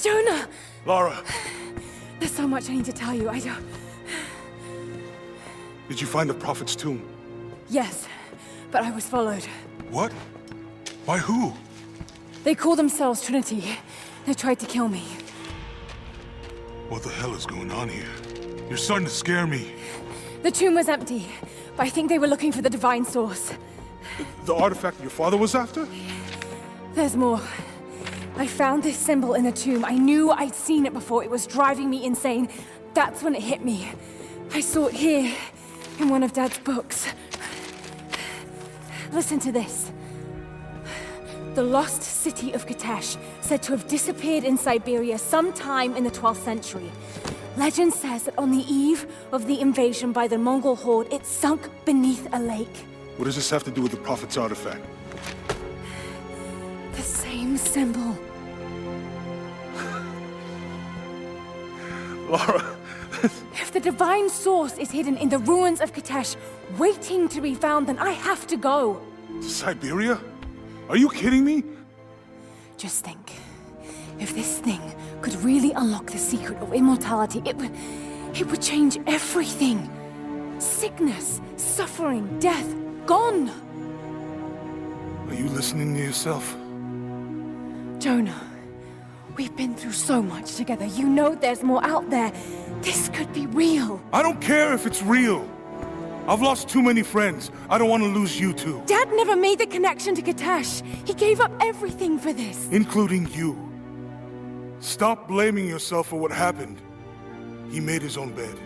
Jonah! Lara! There's so much I need to tell you. I don't... Did you find the Prophet's tomb? Yes, but I was followed. What? By who? They call themselves Trinity. They tried to kill me. What the hell is going on here? You're starting to scare me. The tomb was empty, but I think they were looking for the divine source. The artifact your father was after? There's more. I found this symbol in the tomb. I knew I'd seen it before. It was driving me insane. That's when it hit me. I saw it here, in one of Dad's books. Listen to this. The lost city of Katesh, said to have disappeared in Siberia sometime in the 12th century. Legend says that on the eve of the invasion by the Mongol horde, it sunk beneath a lake. What does this have to do with the Prophet's artifact? The same symbol. Lara... If the divine source is hidden in the ruins of Katesh, waiting to be found, then I have to go. To Siberia? Are you kidding me? Just think. If this thing could really unlock the secret of immortality, it would change everything. Sickness, suffering, death, gone. Are you listening to yourself? Jonah, we've been through so much together. You know there's more out there. This could be real. I don't care if it's real. I've lost too many friends. I don't want to lose you too. Dad never made the connection to Katesh. He gave up everything for this. Including you. Stop blaming yourself for what happened. He made his own bed.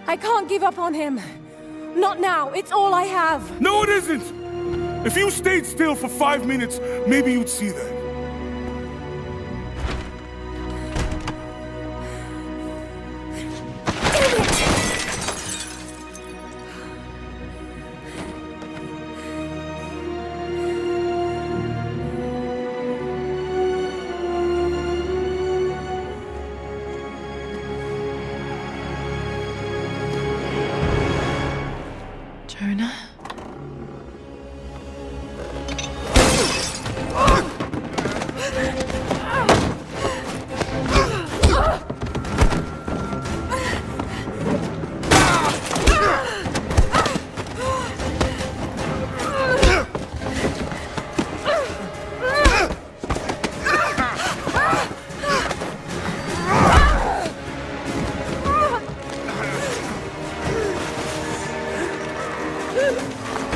I can't give up on him. Not now. It's all I have. No, it isn't! If you stayed still for 5 minutes, maybe you'd see that. Jonah?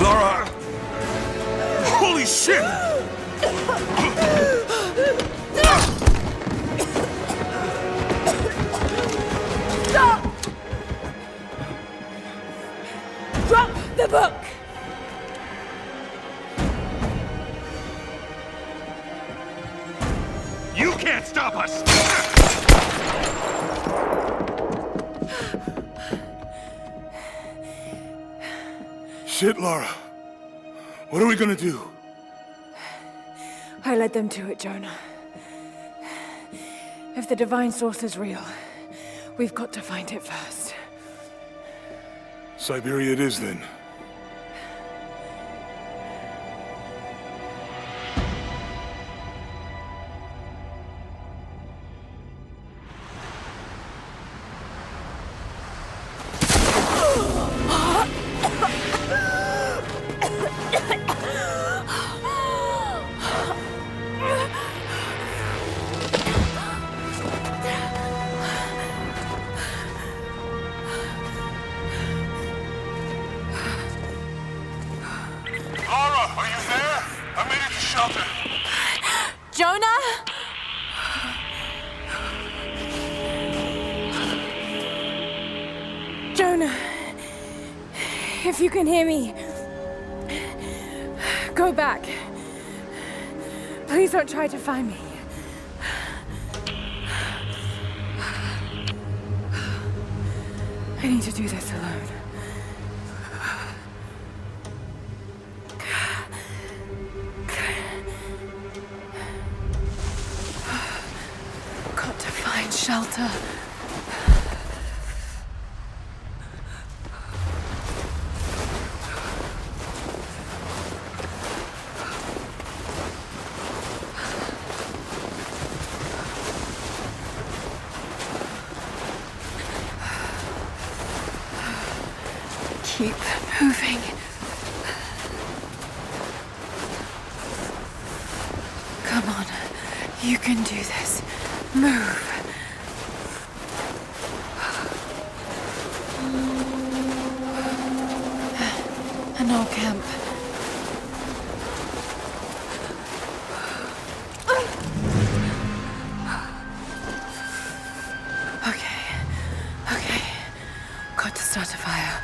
Lara! Holy shit! Stop! Drop the book! You can't stop us! Shit, Lara. What are we gonna do? I led them to it, Jonah. If the divine source is real, we've got to find it first. Siberia it is, then. Jonah? Jonah, if you can hear me, go back. Please don't try to find me. I need to do this alone. Got to find shelter. Keep moving. Come on. You can do this. Move. An old camp. Okay. Got to start a fire.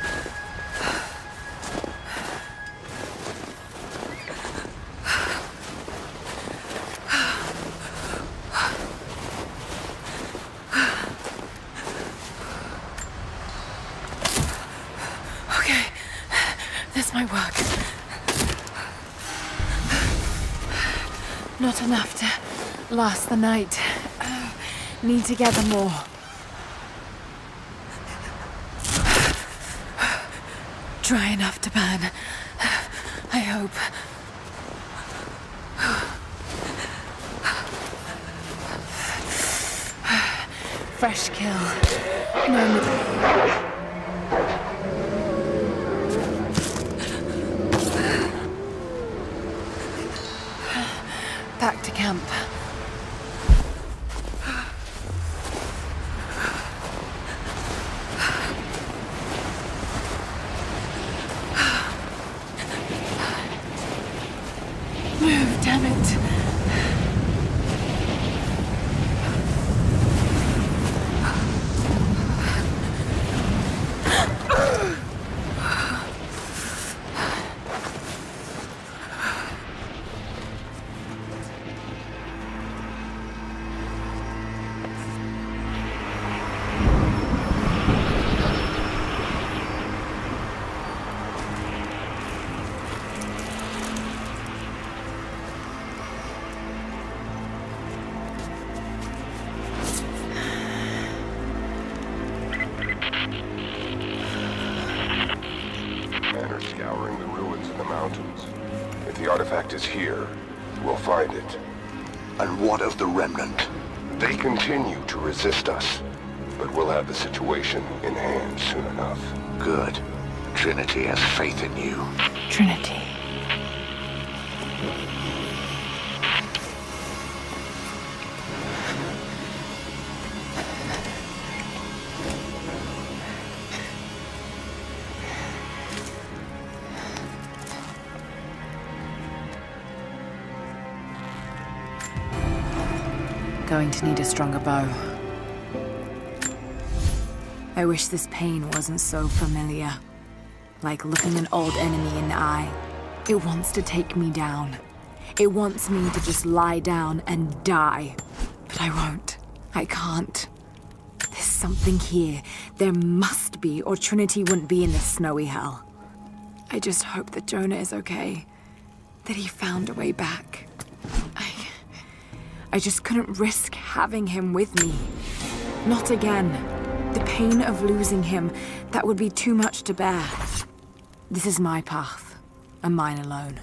Okay, this might work. Not enough to last the night. Need to gather more. Dry enough to burn. I hope. Fresh kill. No. Back to camp. Move, damn it. Scouring the ruins in the mountains. If the artifact is here, we'll find it. And what of the remnant? They continue to resist us, but we'll have the situation in hand soon enough. Good. Trinity has faith in you. Trinity. Going to need a stronger bow. I wish this pain wasn't so familiar. Like looking an old enemy in the eye. It wants to take me down. It wants me to just lie down and die. But I won't. I can't. There's something here. There must be, or Trinity wouldn't be in this snowy hell. I just hope that Jonah is okay. That he found a way back. I just couldn't risk having him with me. Not again. The pain of losing him, that would be too much to bear. This is my path, and mine alone.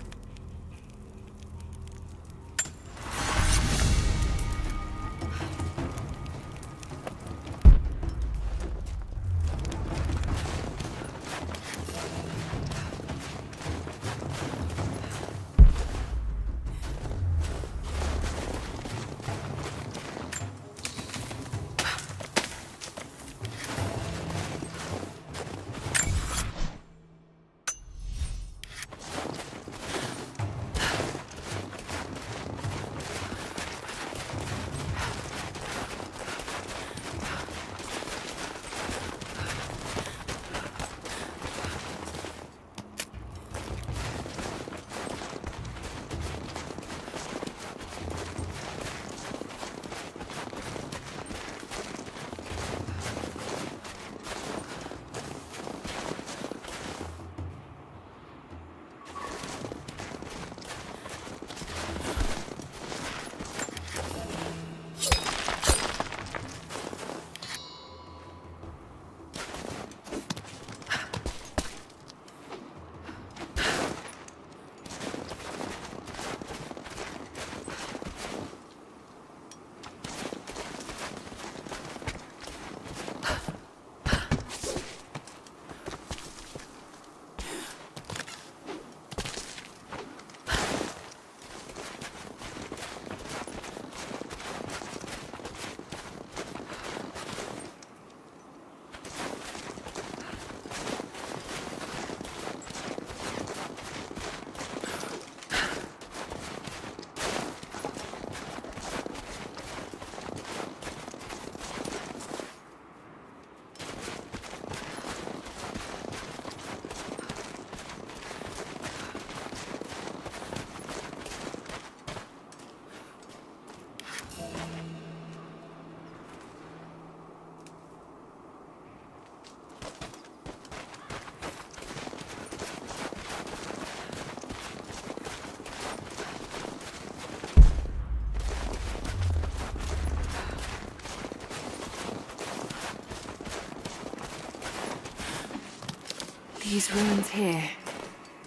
These ruins here.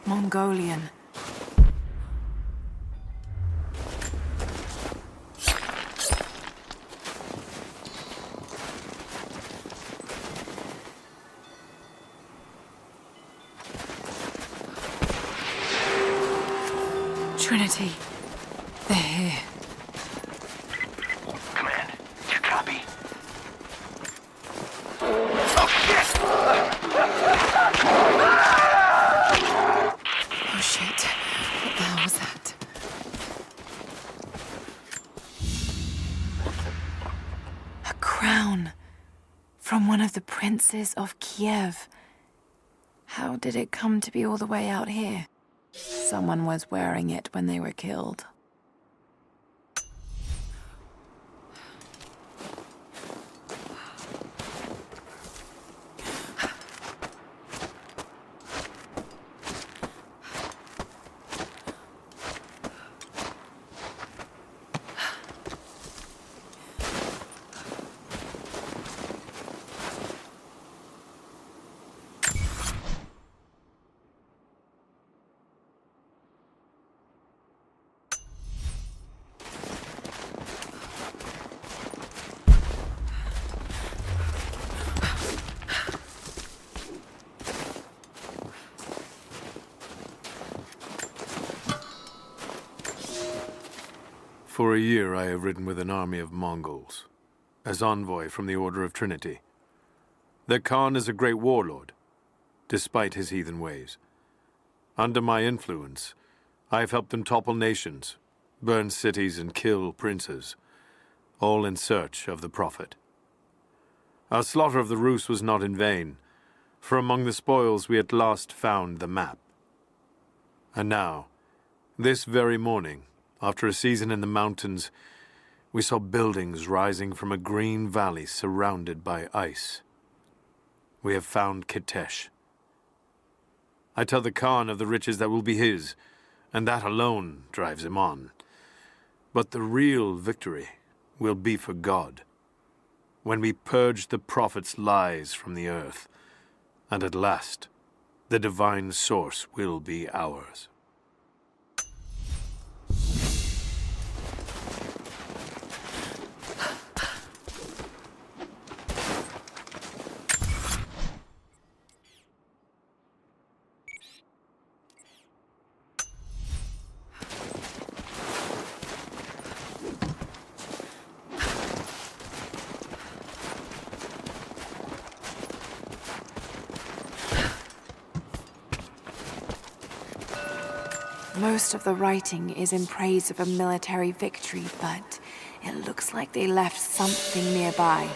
Mongolian. Trinity. They're here. Command, do you copy? Oh, shit! Oh shit. What the hell was that? A crown. From one of the princes of Kiev. How did it come to be all the way out here? Someone was wearing it when they were killed. For a year I have ridden with an army of Mongols, as envoy from the Order of Trinity. Their Khan is a great warlord, despite his heathen ways. Under my influence, I have helped them topple nations, burn cities and kill princes, all in search of the Prophet. Our slaughter of the Rus was not in vain, for among the spoils we at last found the map. And now, this very morning, after a season in the mountains, we saw buildings rising from a green valley surrounded by ice. We have found Kitesh. I tell the Khan of the riches that will be his, and that alone drives him on. But the real victory will be for God, when we purge the Prophet's lies from the earth, and at last, the divine source will be ours. Most of the writing is in praise of a military victory, but it looks like they left something nearby.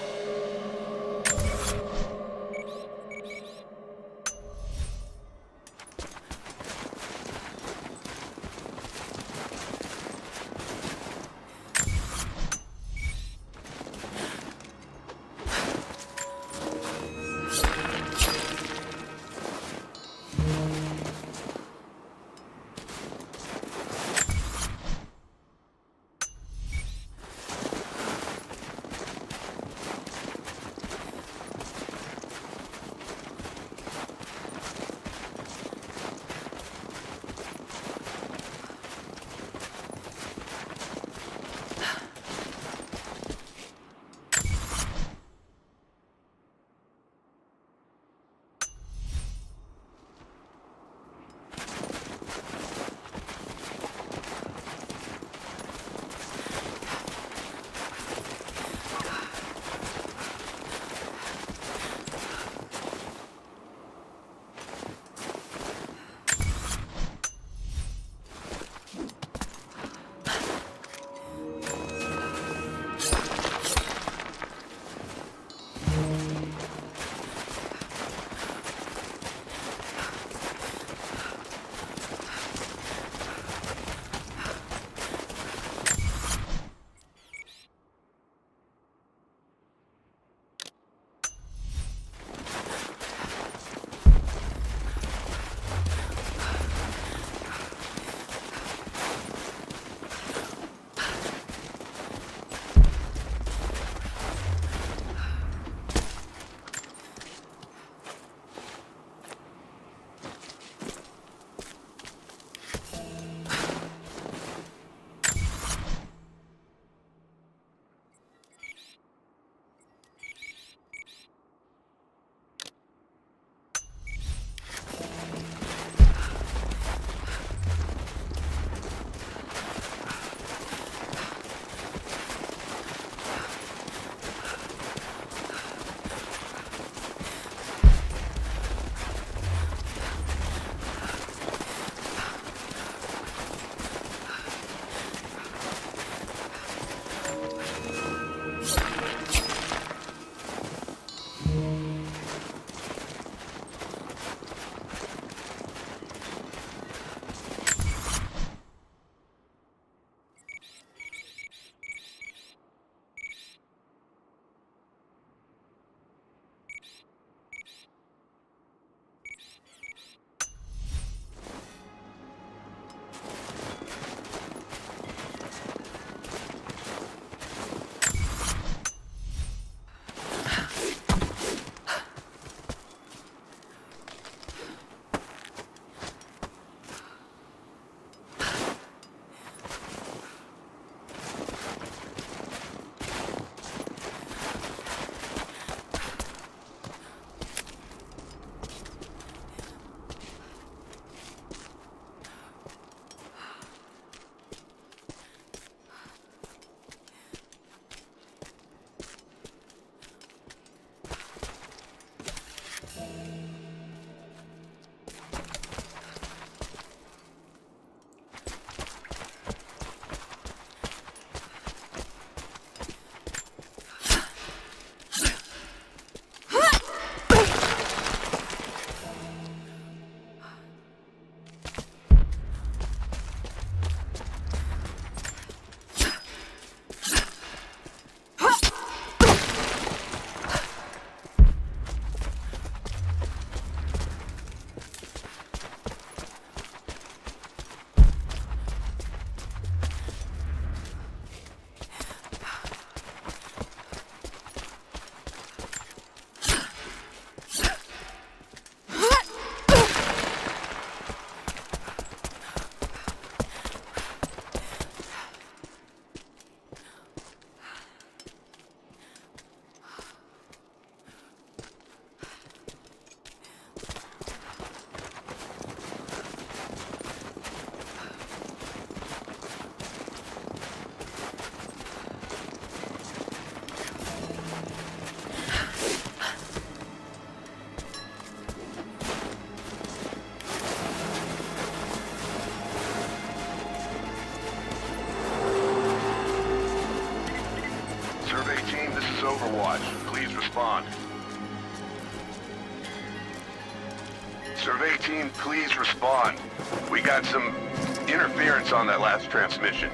squads. Please respond. Survey team, please respond. We got some interference on that last transmission.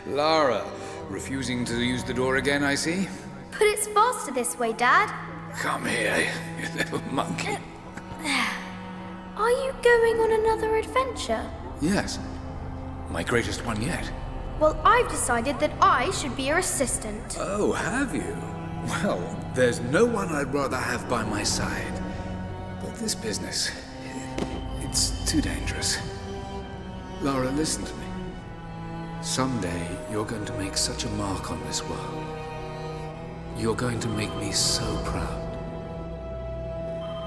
Lara, refusing to use the door again, I see? But it's faster this way, Dad. Come here, you little monkey. Are you going on another adventure? Yes, my greatest one yet. Well, I've decided that I should be your assistant. Oh, have you? Well, there's no one I'd rather have by my side. But this business, it's too dangerous. Lara, listen to me. Someday, you're going to make such a mark on this world. You're going to make me so proud.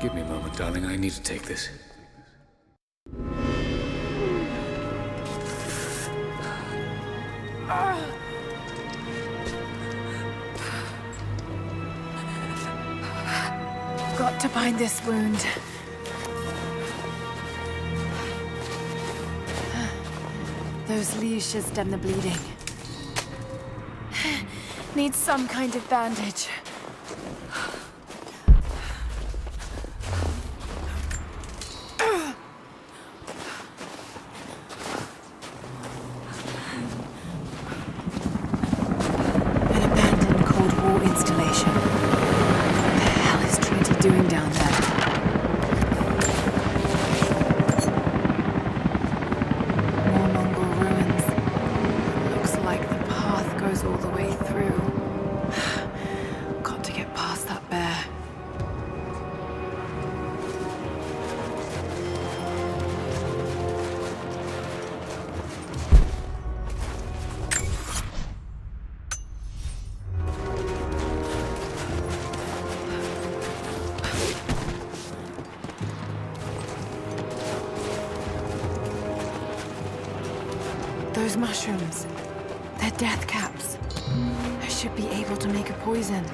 Give me a moment, darling. I need to take this. Got to bind this wound. Those leaves should stem the bleeding. Need some kind of bandage. An abandoned Cold War installation. What the hell is Trinity doing down there? All the way through. Got to get past that bear. Those mushrooms. They're death caps. I should be able to make a poison.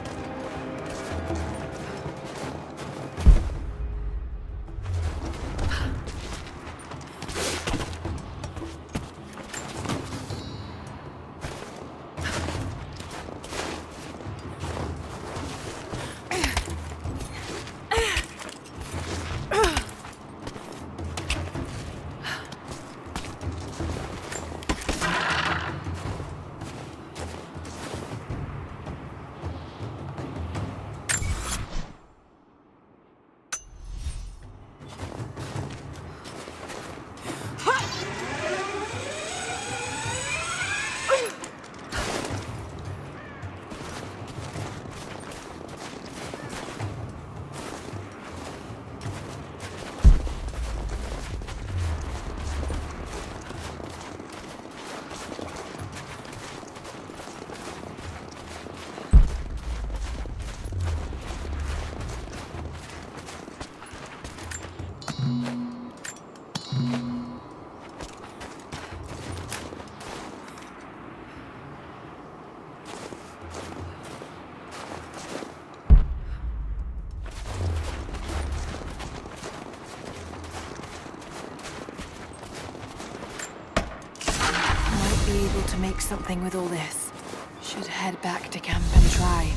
Be able to make something with all this. Should head back to camp and try.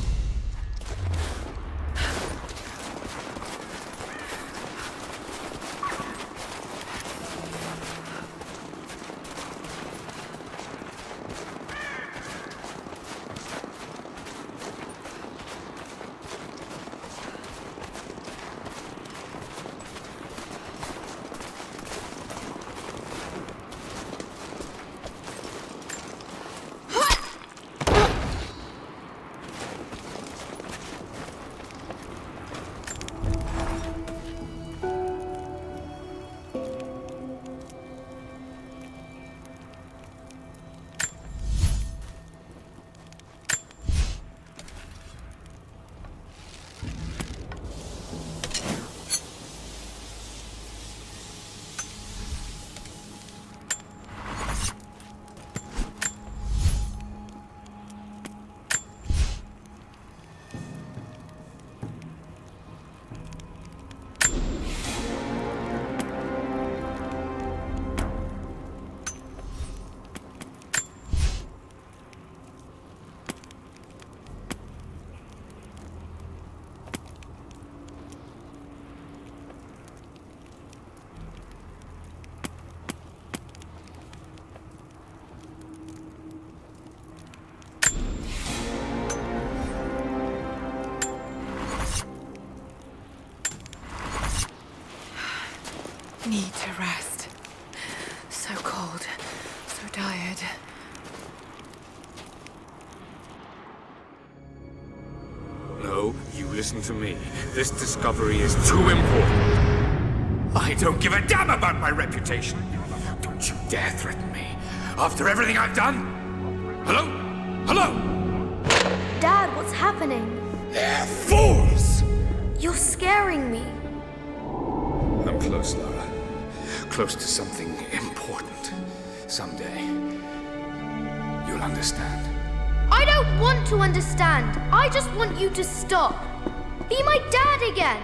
need to rest. So cold, so tired. No, you listen to me. This discovery is too important. I don't give a damn about my reputation. Don't you dare threaten me. After everything I've done? Hello? Hello? Dad, what's happening? They're fools! You're scaring me. I'm close, Lara. Close to something important. Someday, you'll understand. I don't want to understand. I just want you to stop. Be my dad again.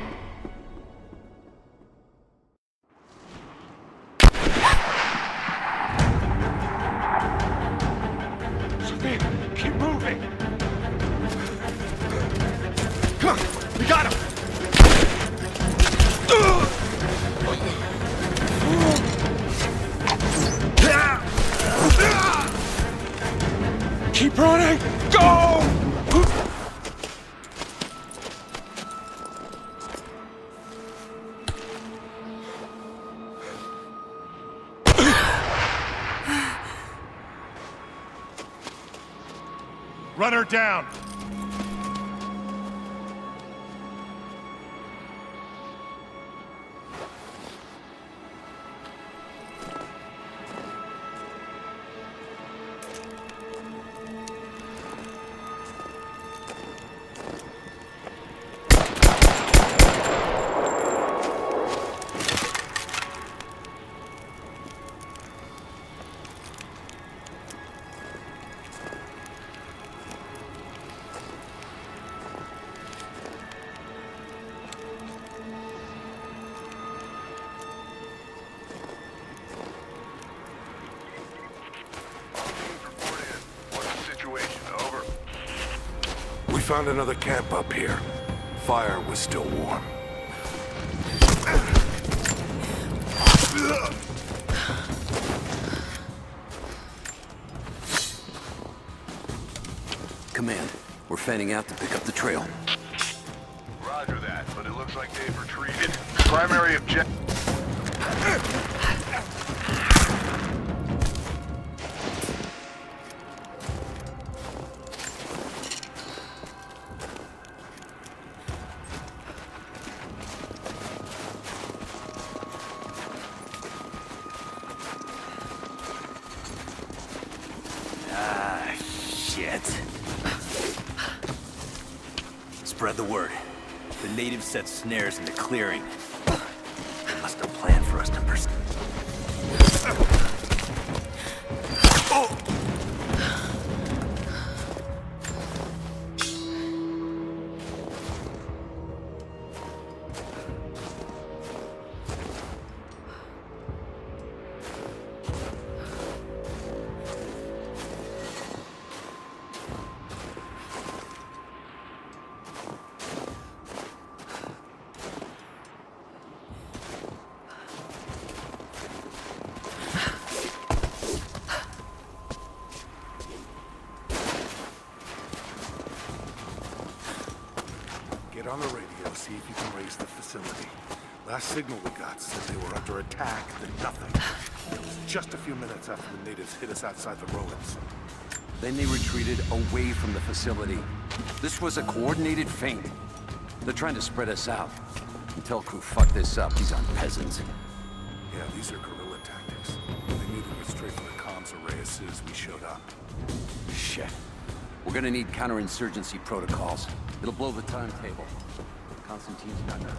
Sophia, keep moving. Come on, we got him. Keep running! Go! Run her down! We found another camp up here. Fire was still warm. Command, we're fanning out to pick up the trail. Roger that, but it looks like they've retreated. Primary objective. Spread the word. The natives set snares in the clearing. They must have planned for us to pursue. Get on the radio, see if you can raise the facility. Last signal we got said they were under attack, then nothing. It was just a few minutes after the natives hit us outside the ruins. Then they retreated away from the facility. This was a coordinated feint. They're trying to spread us out. Tell crew fuck this up, these aren't peasants. Yeah, these are guerrilla tactics. They knew to go straight for the comms array as soon as we showed up. Shit. We're gonna need counterinsurgency protocols. It'll blow the timetable. Constantine's got that.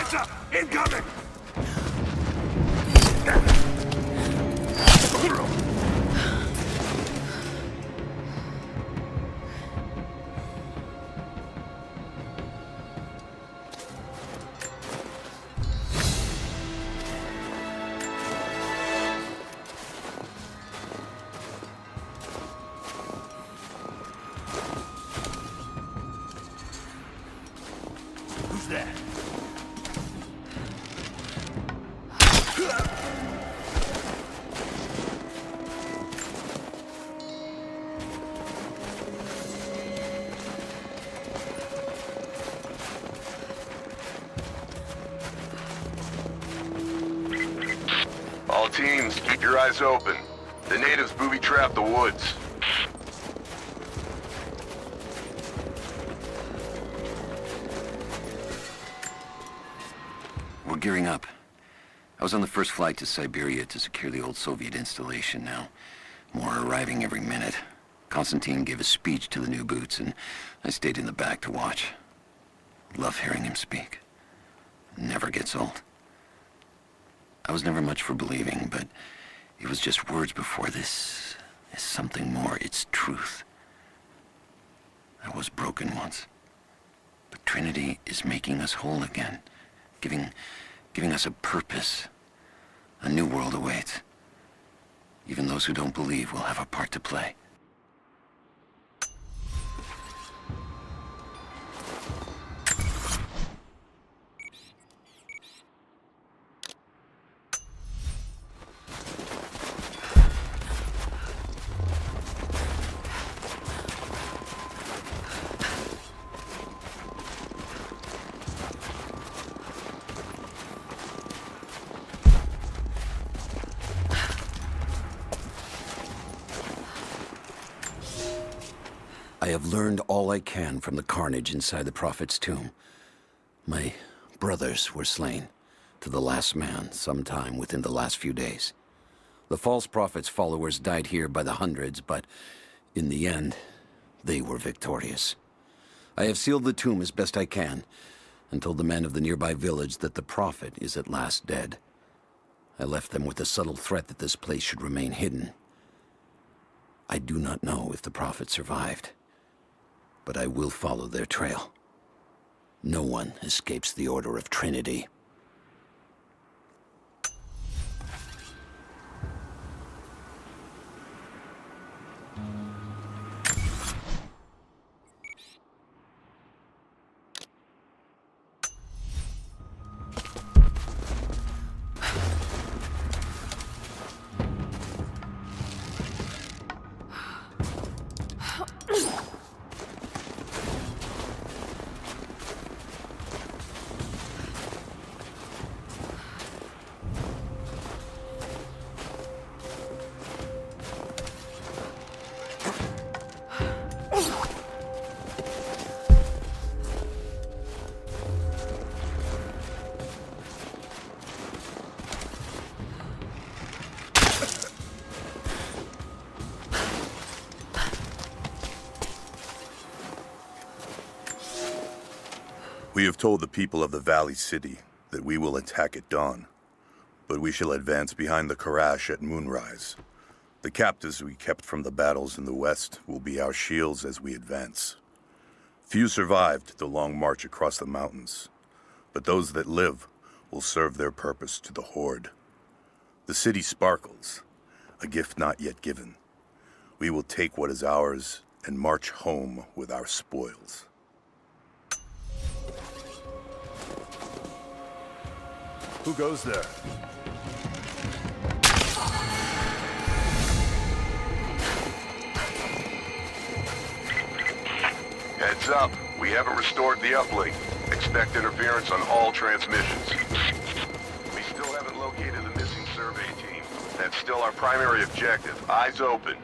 Heads up! Incoming! Who's that? teams, keep your eyes open. The natives booby-trap the woods. We're gearing up. I was on the first flight to Siberia to secure the old Soviet installation now. More are arriving every minute. Konstantin gave a speech to the new boots, and I stayed in the back to watch. Love hearing him speak. Never gets old. I was never much for believing, but it was just words before. This is something more. It's truth. I was broken once. But Trinity is making us whole again. Giving us a purpose. A new world awaits. Even those who don't believe will have a part to play. I have learned all I can from the carnage inside the Prophet's tomb. My brothers were slain, to the last man, sometime within the last few days. The false Prophet's followers died here by the hundreds, but in the end, they were victorious. I have sealed the tomb as best I can, and told the men of the nearby village that the Prophet is at last dead. I left them with the subtle threat that this place should remain hidden. I do not know if the Prophet survived, but I will follow their trail. No one escapes the Order of Trinity. We have told the people of the Valley City that we will attack at dawn, but we shall advance behind the Karash at moonrise. The captives we kept from the battles in the west will be our shields as we advance. Few survived the long march across the mountains, but those that live will serve their purpose to the Horde. The city sparkles, a gift not yet given. We will take what is ours and march home with our spoils. Who goes there? Heads up. We haven't restored the uplink. Expect interference on all transmissions. We still haven't located the missing survey team. That's still our primary objective. Eyes open.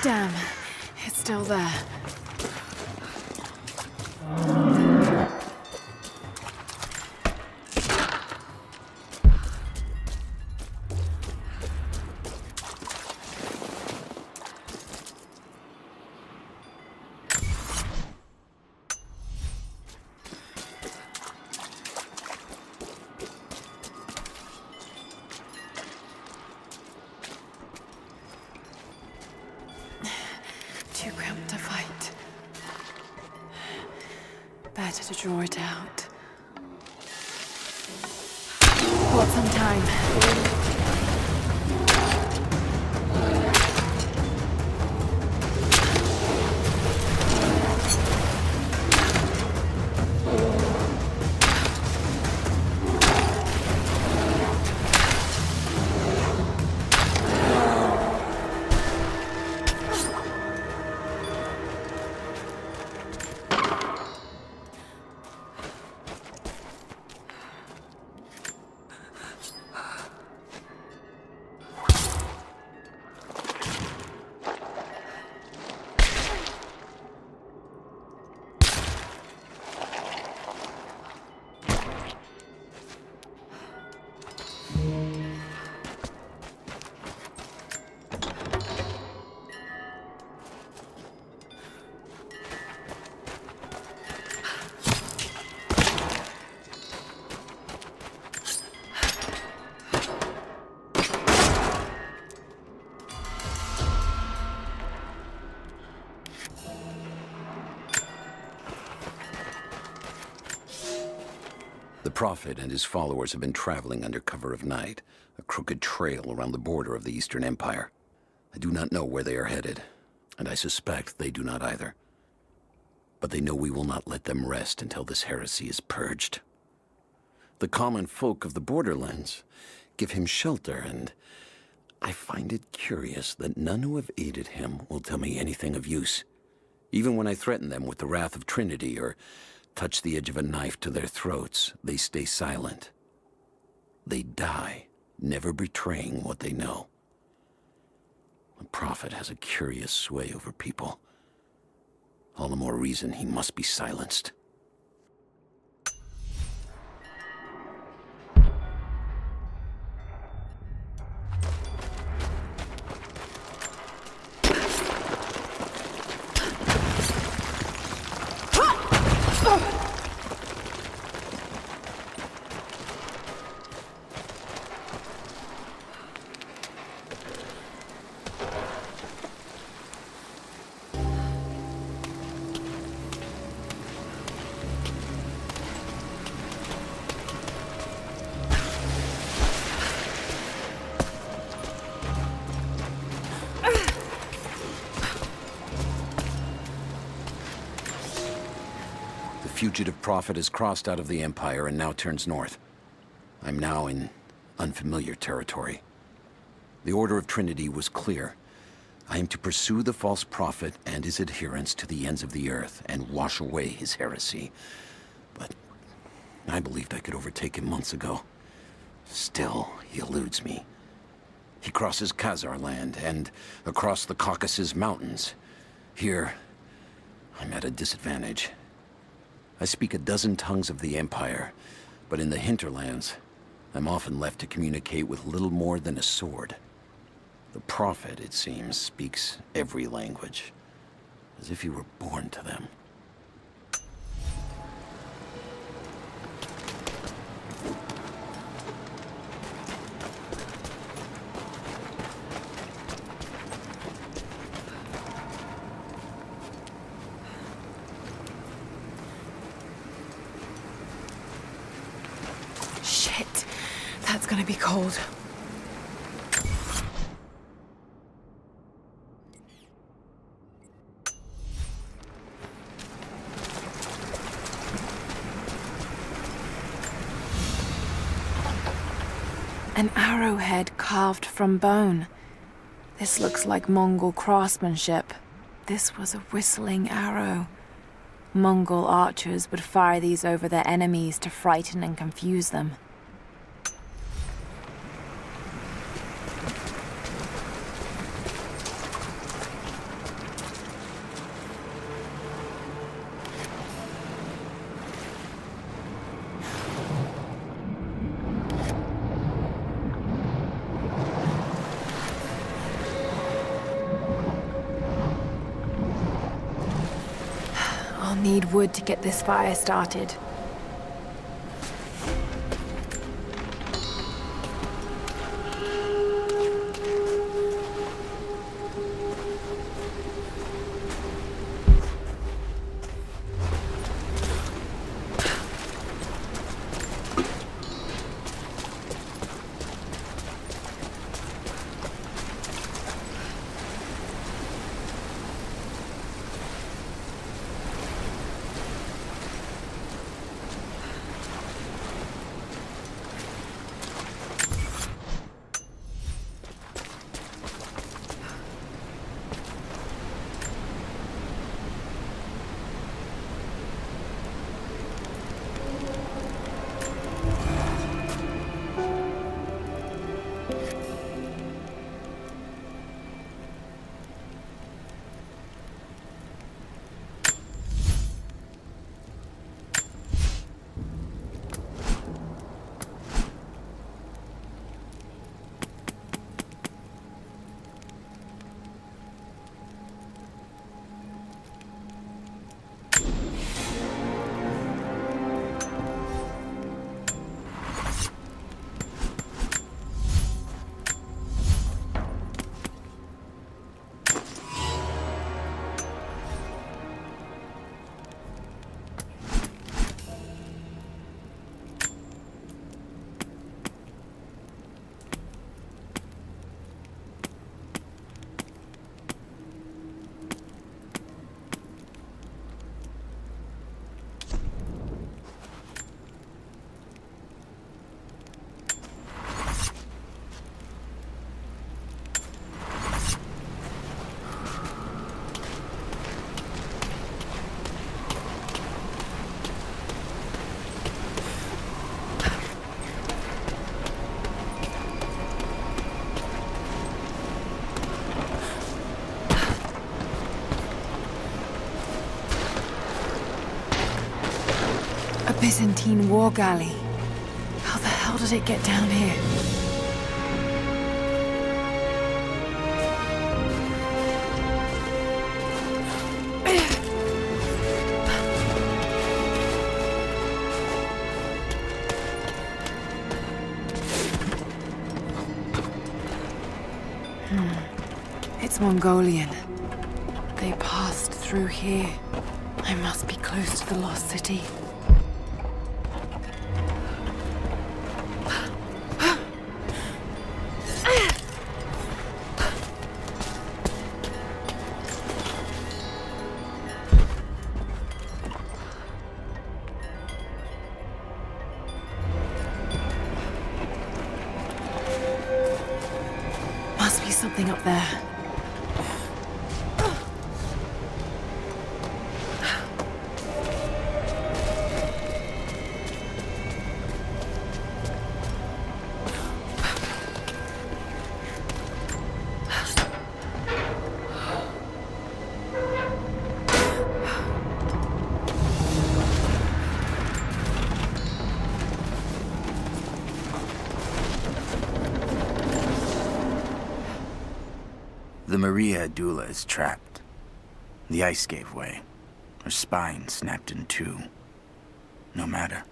Damn, it's still there. to draw it out. Bought some time. The Prophet and his followers have been traveling under cover of night, a crooked trail around the border of the Eastern Empire. I do not know where they are headed, and I suspect they do not either. But they know we will not let them rest until this heresy is purged. The common folk of the Borderlands give him shelter, and I find it curious that none who have aided him will tell me anything of use. Even when I threaten them with the wrath of Trinity or touch the edge of a knife to their throats, they stay silent. They die, never betraying what they know. The Prophet has a curious sway over people. All the more reason he must be silenced. The fugitive Prophet has crossed out of the Empire and now turns north. I'm now in unfamiliar territory. The Order of Trinity was clear. I am to pursue the false prophet and his adherents to the ends of the earth and wash away his heresy. But I believed I could overtake him months ago. Still, he eludes me. He crosses Khazar land and across the Caucasus Mountains. Here, I'm at a disadvantage. I speak a dozen tongues of the Empire, but in the hinterlands, I'm often left to communicate with little more than a sword. The Prophet, it seems, speaks every language, as if he were born to them. Shit, that's gonna be cold. An arrowhead carved from bone. This looks like Mongol craftsmanship. This was a whistling arrow. Mongol archers would fire these over their enemies to frighten and confuse them. I'll need wood to get this fire started. Byzantine war galley. How the hell did it get down here? It's Mongolian. They passed through here. I must be close to the lost city. Must be something up there. The Maria Adula is trapped. The ice gave way. Her spine snapped in two. No matter.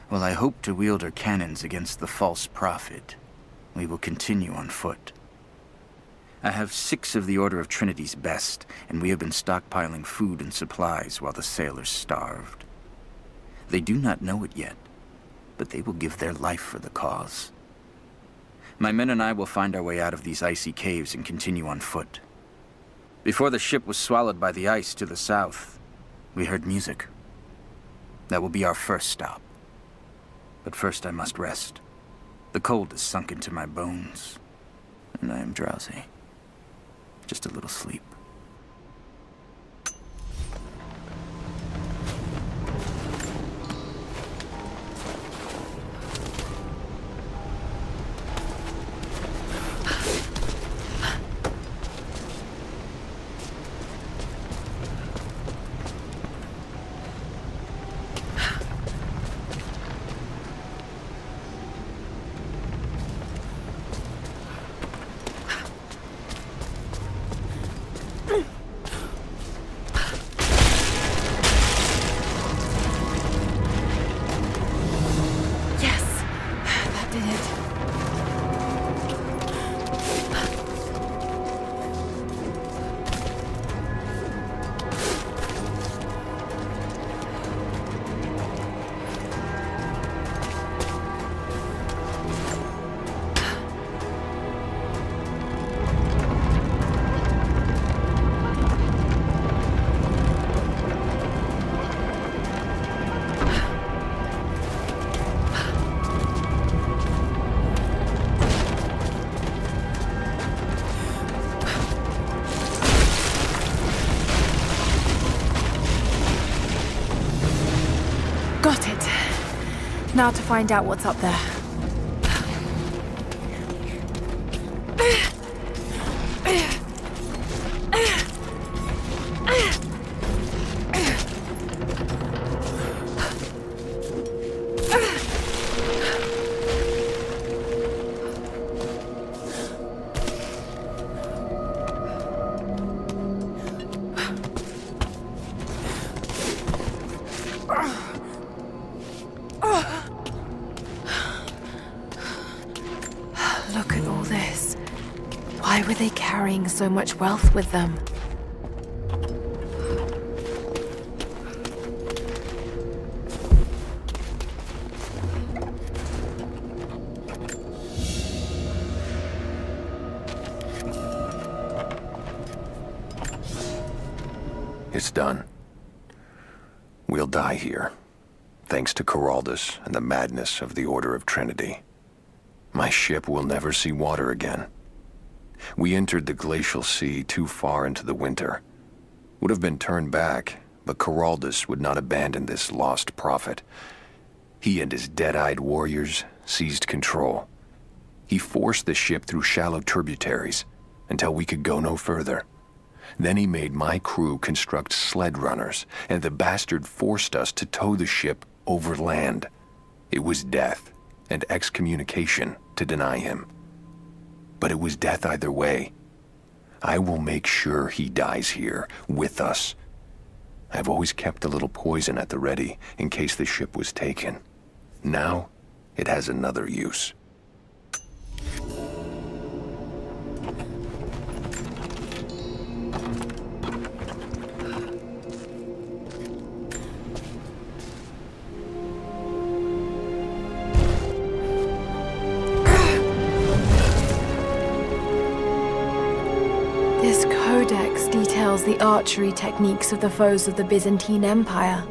While I hope to wield her cannons against the false prophet, we will continue on foot. I have 6 of the Order of Trinity's best, and we have been stockpiling food and supplies while the sailors starved. They do not know it yet, but they will give their life for the cause. My men and I will find our way out of these icy caves and continue on foot. Before the ship was swallowed by the ice to the south, we heard music. That will be our first stop. But first I must rest. The cold has sunk into my bones, and I am drowsy. Just a little sleep. Got it. Now to find out what's up there. Look at all this. Why were they carrying so much wealth with them? It's done. We'll die here, thanks to Coraldus and the madness of the Order of Trinity. My ship will never see water again. We entered the glacial sea too far into the winter. Would have been turned back, but Coraldus would not abandon this lost prophet. He and his dead-eyed warriors seized control. He forced the ship through shallow tributaries until we could go no further. Then he made my crew construct sled runners, and the bastard forced us to tow the ship over land. It was death and excommunication to deny him. But it was death either way. I will make sure he dies here, with us. I've always kept a little poison at the ready in case the ship was taken. Now, it has another use. This codex details the archery techniques of the foes of the Byzantine Empire.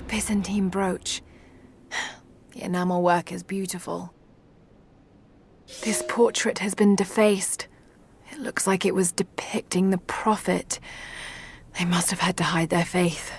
Byzantine brooch. The enamel work is beautiful. This portrait has been defaced. It looks like it was depicting the prophet. They must have had to hide their faith.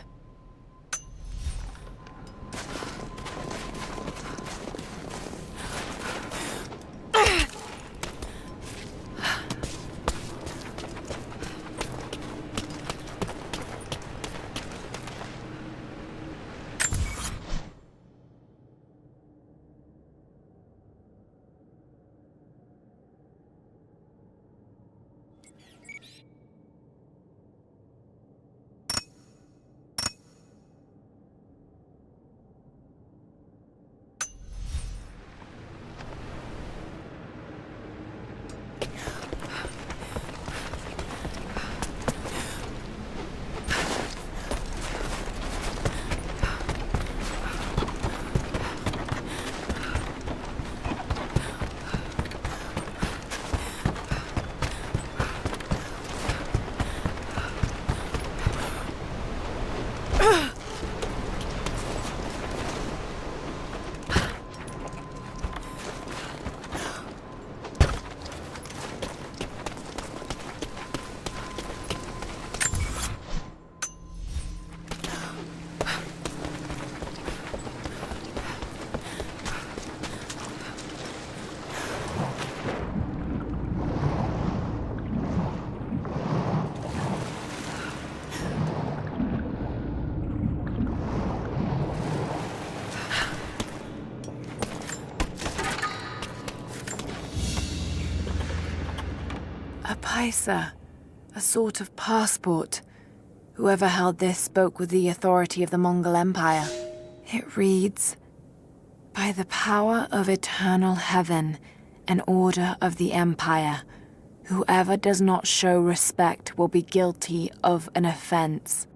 A paisa, a sort of passport. Whoever held this spoke with the authority of the Mongol Empire. It reads, "By the power of eternal heaven and order of the Empire, whoever does not show respect will be guilty of an offense."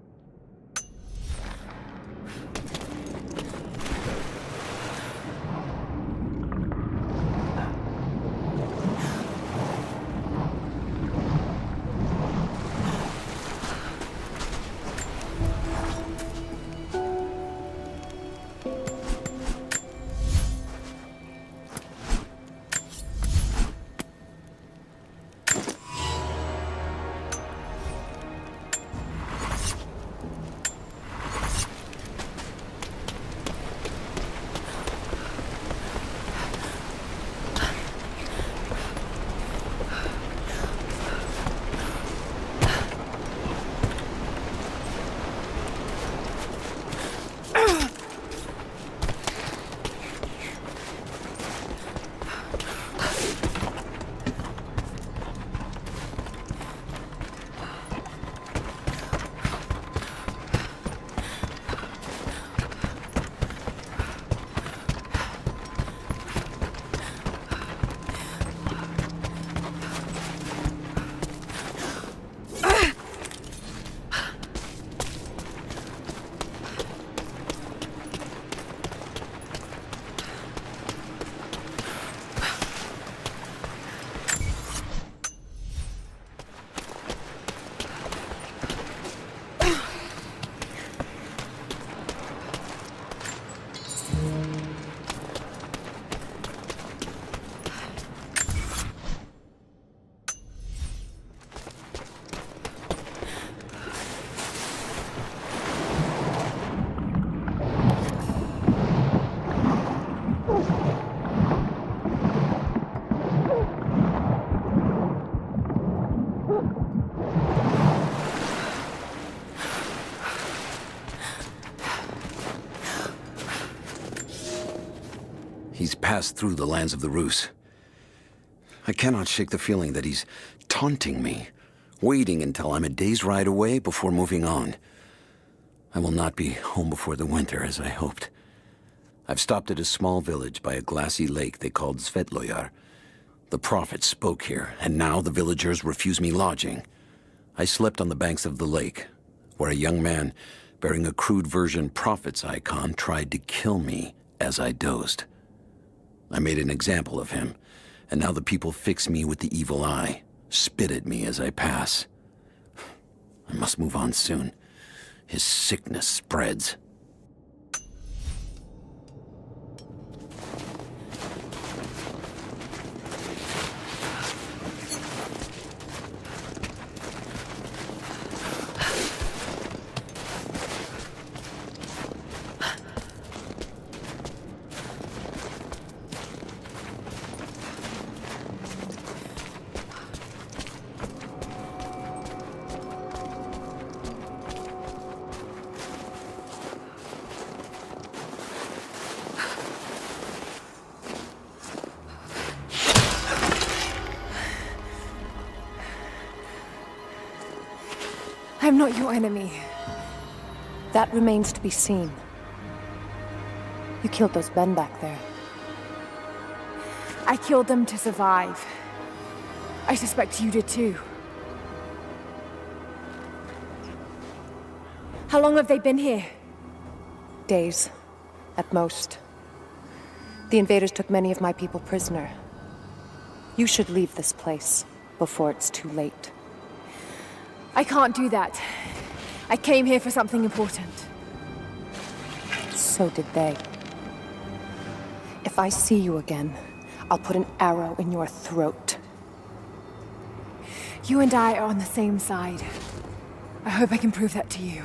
He's passed through the lands of the Rus. I cannot shake the feeling that he's taunting me, waiting until I'm a day's ride away before moving on. I will not be home before the winter, as I hoped. I've stopped at a small village by a glassy lake they called SVETLOYAR. The prophet spoke here, and now the villagers refuse me lodging. I slept on the banks of the lake, where a young man bearing a crude version prophet's icon tried to kill me as I dozed. I made an example of him, and now the people fix me with the evil eye, spit at me as I pass. I must move on soon. His sickness spreads. I'm not your enemy. That remains to be seen. You killed those men back there. I killed them to survive. I suspect you did too. How long have they been here? Days, at most. The invaders took many of my people prisoner. You should leave this place before it's too late. I can't do that. I came here for something important. So did they. If I see you again, I'll put an arrow in your throat. You and I are on the same side. I hope I can prove that to you.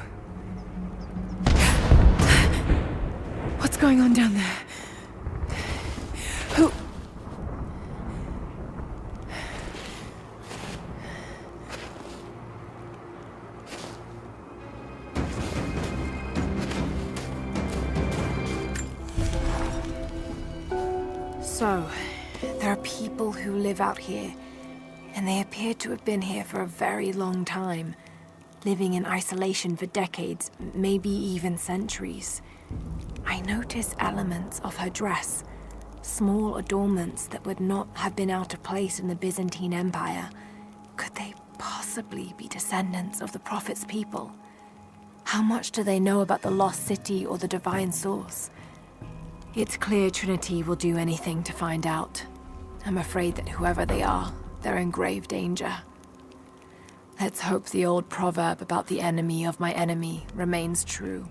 What's going on down there? Who... So, there are people who live out here, and they appear to have been here for a very long time, living in isolation for decades, maybe even centuries. I notice elements of her dress, small adornments that would not have been out of place in the Byzantine Empire. Could they possibly be descendants of the Prophet's people? How much do they know about the lost city or the divine source? It's clear Trinity will do anything to find out. I'm afraid that whoever they are, they're in grave danger. Let's hope the old proverb about the enemy of my enemy remains true.